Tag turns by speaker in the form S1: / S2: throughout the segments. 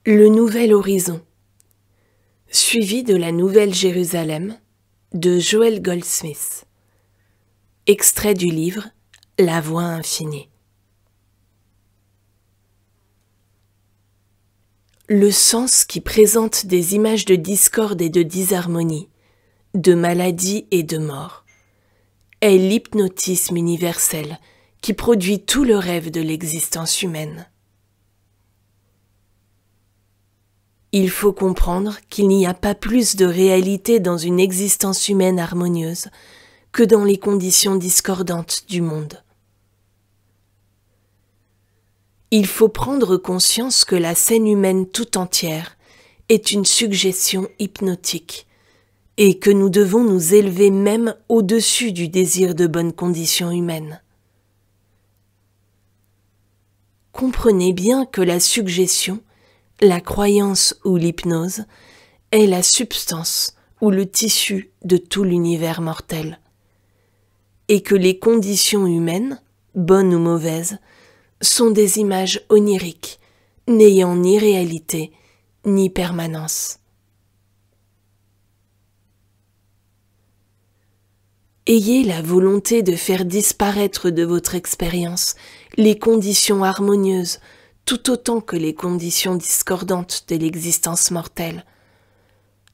S1: Le Nouvel Horizon, suivi de la Nouvelle Jérusalem, de Joel Goldsmith. Extrait du livre La Voix infinie. Le sens qui présente des images de discorde et de disharmonie, de maladie et de mort, est l'hypnotisme universel qui produit tout le rêve de l'existence humaine. Il faut comprendre qu'il n'y a pas plus de réalité dans une existence humaine harmonieuse que dans les conditions discordantes du monde. Il faut prendre conscience que la scène humaine tout entière est une suggestion hypnotique et que nous devons nous élever même au-dessus du désir de bonnes conditions humaines. Comprenez bien que la suggestion, la croyance ou l'hypnose est la substance ou le tissu de tout l'univers mortel, et que les conditions humaines, bonnes ou mauvaises, sont des images oniriques, n'ayant ni réalité ni permanence. Ayez la volonté de faire disparaître de votre expérience les conditions harmonieuses tout autant que les conditions discordantes de l'existence mortelle,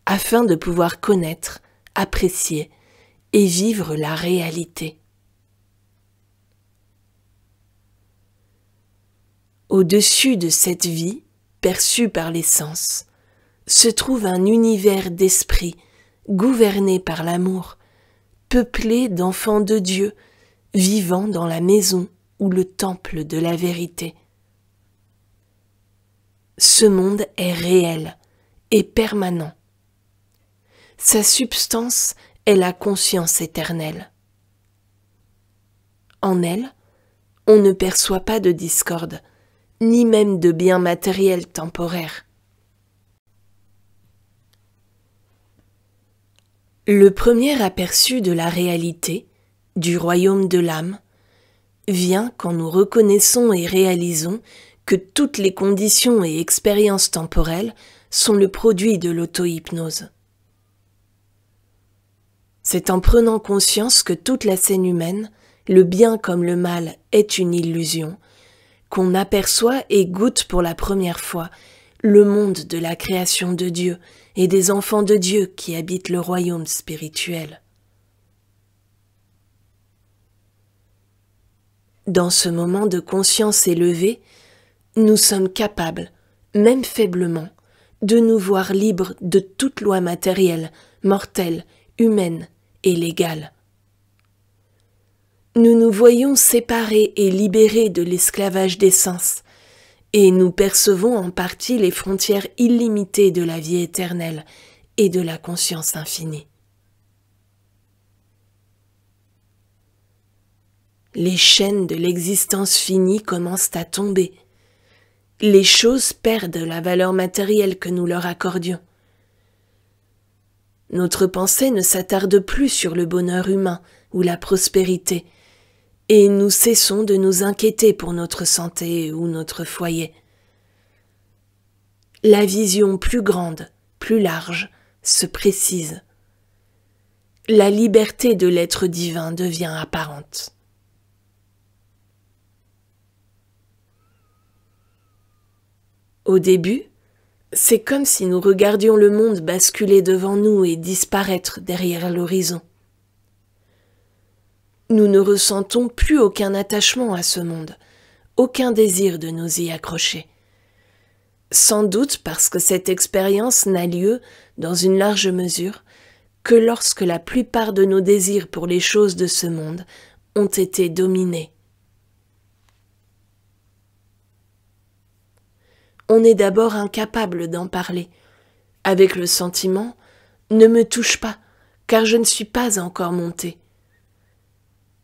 S1: afin de pouvoir connaître, apprécier et vivre la réalité. Au-dessus de cette vie, perçue par les sens, se trouve un univers d'esprit gouverné par l'amour, peuplé d'enfants de Dieu, vivant dans la maison ou le temple de la vérité. Ce monde est réel et permanent. Sa substance est la conscience éternelle. En elle, on ne perçoit pas de discorde, ni même de biens matériels temporaires. Le premier aperçu de la réalité, du royaume de l'âme, vient quand nous reconnaissons et réalisons que toutes les conditions et expériences temporelles sont le produit de l'auto-hypnose. C'est en prenant conscience que toute la scène humaine, le bien comme le mal, est une illusion, qu'on aperçoit et goûte pour la première fois le monde de la création de Dieu et des enfants de Dieu qui habitent le royaume spirituel. Dans ce moment de conscience élevée, nous sommes capables, même faiblement, de nous voir libres de toute loi matérielle, mortelle, humaine et légale. Nous nous voyons séparés et libérés de l'esclavage des sens, et nous percevons en partie les frontières illimitées de la vie éternelle et de la conscience infinie. Les chaînes de l'existence finie commencent à tomber. Les choses perdent la valeur matérielle que nous leur accordions. Notre pensée ne s'attarde plus sur le bonheur humain ou la prospérité, et nous cessons de nous inquiéter pour notre santé ou notre foyer. La vision plus grande, plus large, se précise. La liberté de l'être divin devient apparente. Au début, c'est comme si nous regardions le monde basculer devant nous et disparaître derrière l'horizon. Nous ne ressentons plus aucun attachement à ce monde, aucun désir de nous y accrocher. Sans doute parce que cette expérience n'a lieu, dans une large mesure, que lorsque la plupart de nos désirs pour les choses de ce monde ont été dominés. On est d'abord incapable d'en parler, avec le sentiment « ne me touche pas, car je ne suis pas encore monté ».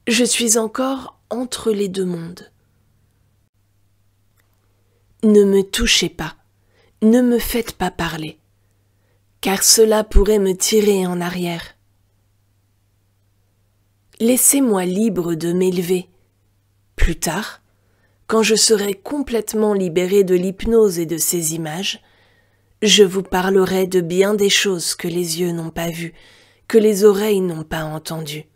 S1: Je suis encore entre les deux mondes. Ne me touchez pas, ne me faites pas parler, car cela pourrait me tirer en arrière. Laissez-moi libre de m'élever. Plus tard, quand je serai complètement libéré de l'hypnose et de ses images, Je vous parlerai de bien des choses que les yeux n'ont pas vues, que les oreilles n'ont pas entendues.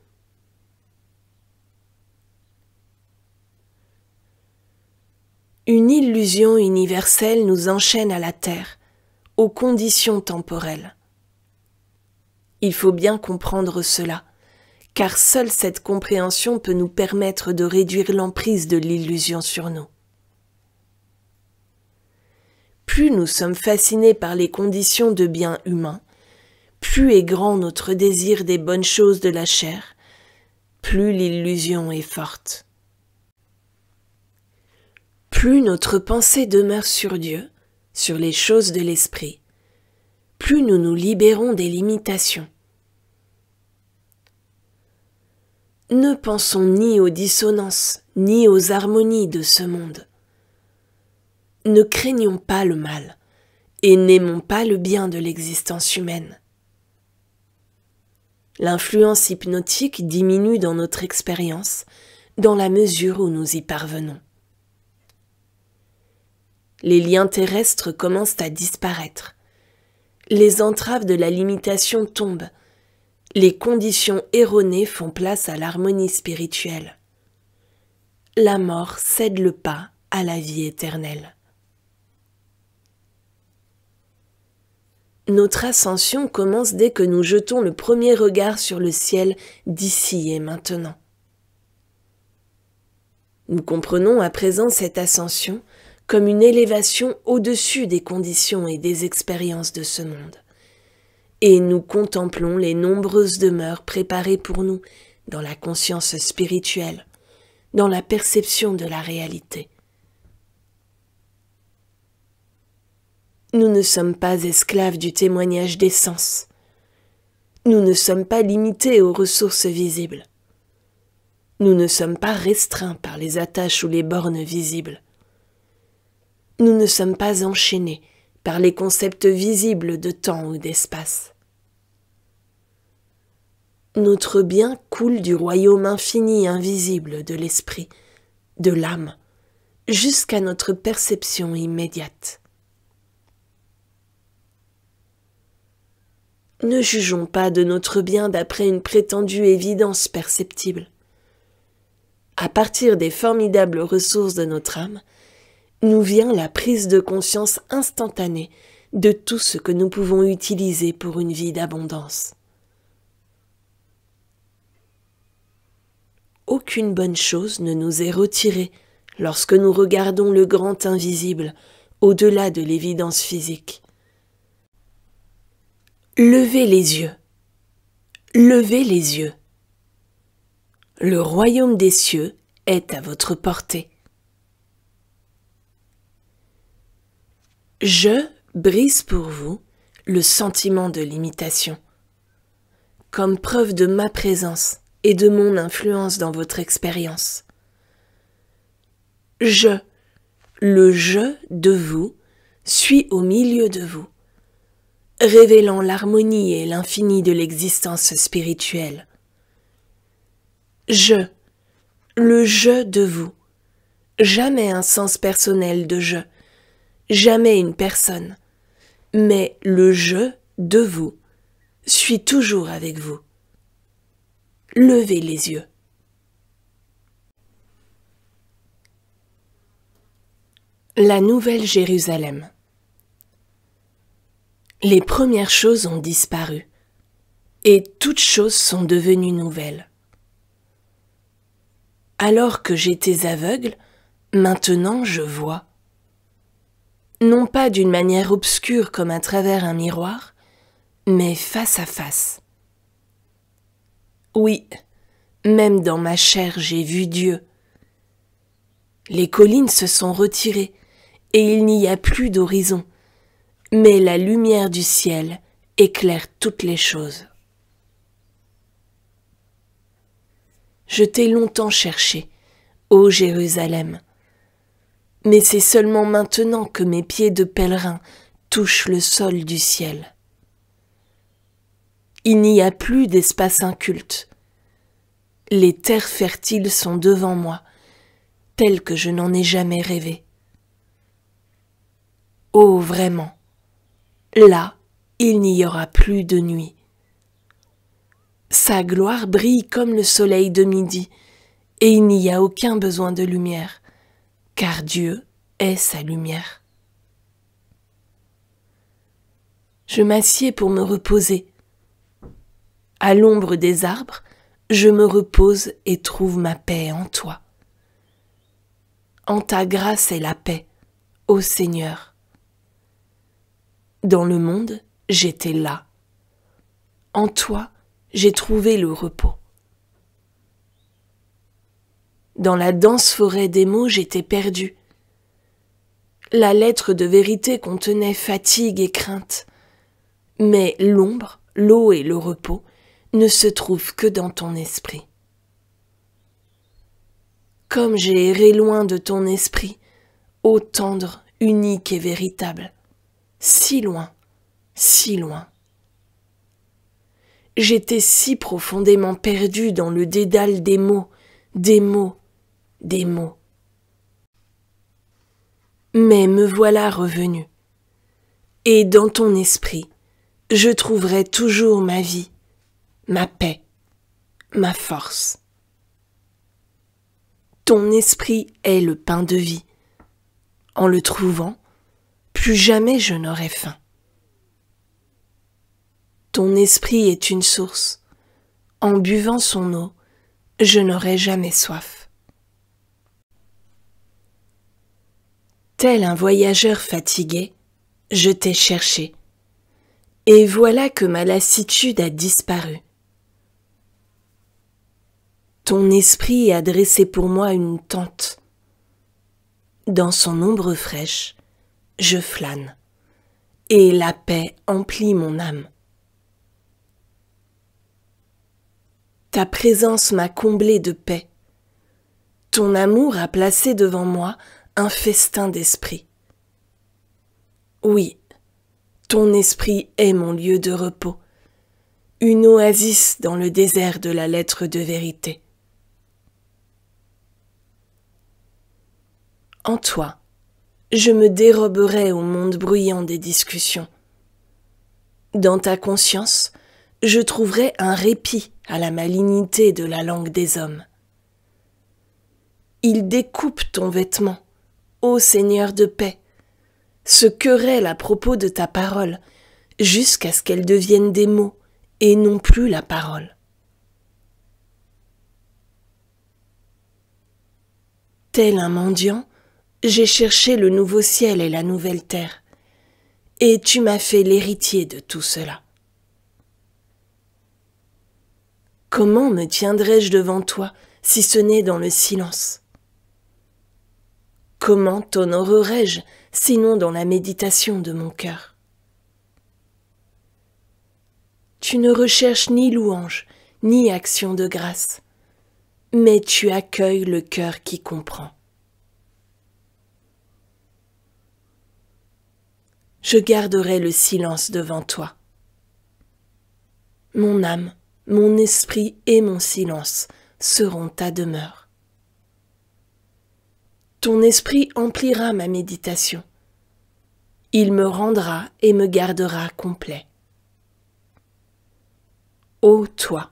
S1: Une illusion universelle nous enchaîne à la terre, aux conditions temporelles. Il faut bien comprendre cela, car seule cette compréhension peut nous permettre de réduire l'emprise de l'illusion sur nous. Plus nous sommes fascinés par les conditions de bien humain, plus est grand notre désir des bonnes choses de la chair, plus l'illusion est forte. Plus notre pensée demeure sur Dieu, sur les choses de l'esprit, plus nous nous libérons des limitations. Ne pensons ni aux dissonances, ni aux harmonies de ce monde. Ne craignons pas le mal, et n'aimons pas le bien de l'existence humaine. L'influence hypnotique diminue dans notre expérience, dans la mesure où nous y parvenons. Les liens terrestres commencent à disparaître. Les entraves de la limitation tombent. Les conditions erronées font place à l'harmonie spirituelle. La mort cède le pas à la vie éternelle. Notre ascension commence dès que nous jetons le premier regard sur le ciel d'ici et maintenant. Nous comprenons à présent cette ascension comme une élévation au-dessus des conditions et des expériences de ce monde. Et nous contemplons les nombreuses demeures préparées pour nous dans la conscience spirituelle, dans la perception de la réalité. Nous ne sommes pas esclaves du témoignage des sens. Nous ne sommes pas limités aux ressources visibles. Nous ne sommes pas restreints par les attaches ou les bornes visibles. Nous ne sommes pas enchaînés par les concepts visibles de temps ou d'espace. Notre bien coule du royaume infini invisible de l'esprit, de l'âme, jusqu'à notre perception immédiate. Ne jugeons pas de notre bien d'après une prétendue évidence perceptible. À partir des formidables ressources de notre âme, nous vient la prise de conscience instantanée de tout ce que nous pouvons utiliser pour une vie d'abondance. Aucune bonne chose ne nous est retirée lorsque nous regardons le grand invisible au-delà de l'évidence physique. Levez les yeux. Levez les yeux. Le royaume des cieux est à votre portée. Je brise pour vous le sentiment de limitation, comme preuve de ma présence et de mon influence dans votre expérience. Le je de vous, suis au milieu de vous, révélant l'harmonie et l'infini de l'existence spirituelle. Le je de vous, jamais un sens personnel de je, jamais une personne, mais le je de vous suis toujours avec vous. Levez les yeux. La Nouvelle Jérusalem. Les premières choses ont disparu, et toutes choses sont devenues nouvelles. Alors que j'étais aveugle, maintenant je vois. Non pas d'une manière obscure comme à travers un miroir, mais face à face. Oui, même dans ma chair j'ai vu Dieu. Les collines se sont retirées, et il n'y a plus d'horizon, mais la lumière du ciel éclaire toutes les choses. Je t'ai longtemps cherché, ô Jérusalem, mais c'est seulement maintenant que mes pieds de pèlerin touchent le sol du ciel. Il n'y a plus d'espace inculte. Les terres fertiles sont devant moi, telles que je n'en ai jamais rêvé. Oh, vraiment, Là, il n'y aura plus de nuit. Sa gloire brille comme le soleil de midi, et il n'y a aucun besoin de lumière, car Dieu est sa lumière. Je m'assieds pour me reposer. À l'ombre des arbres, je me repose et trouve ma paix en toi. En ta grâce est la paix, ô Seigneur. Dans le monde, j'étais là. En toi, j'ai trouvé le repos. Dans la dense forêt des mots, j'étais perdu. La lettre de vérité contenait fatigue et crainte. Mais l'ombre, l'eau et le repos ne se trouvent que dans ton esprit. Comme j'ai erré loin de ton esprit, ô tendre, unique et véritable, si loin, si loin. J'étais si profondément perdu dans le dédale des mots, des mots, des mots. Mais me voilà revenu, et dans ton esprit, je trouverai toujours ma vie, ma paix, ma force. Ton esprit est le pain de vie. En le trouvant, plus jamais je n'aurai faim. Ton esprit est une source. En buvant son eau, je n'aurai jamais soif. Tel un voyageur fatigué, je t'ai cherché. Et voilà que ma lassitude a disparu. Ton esprit a dressé pour moi une tente. Dans son ombre fraîche, je flâne, et la paix emplit mon âme. Ta présence m'a comblé de paix. Ton amour a placé devant moi un festin d'esprit. Oui, ton esprit est mon lieu de repos, une oasis dans le désert de la lettre de vérité. En toi, je me déroberai au monde bruyant des discussions. Dans ta conscience, je trouverai un répit à la malignité de la langue des hommes. Ils découpent ton vêtement, ô Seigneur de paix, se querellent à propos de ta parole, jusqu'à ce qu'elle devienne des mots et non plus la parole. Tel un mendiant, j'ai cherché le nouveau ciel et la nouvelle terre, et tu m'as fait l'héritier de tout cela. Comment me tiendrais-je devant toi si ce n'est dans le silence? Comment t'honorerais-je sinon dans la méditation de mon cœur? Tu ne recherches ni louange, ni action de grâce, mais tu accueilles le cœur qui comprend. Je garderai le silence devant toi. Mon âme, mon esprit et mon silence seront ta demeure. Ton esprit emplira ma méditation. Il me rendra et me gardera complet. Ô toi,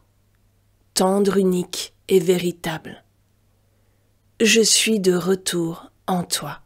S1: tendre, unique et véritable, je suis de retour en toi.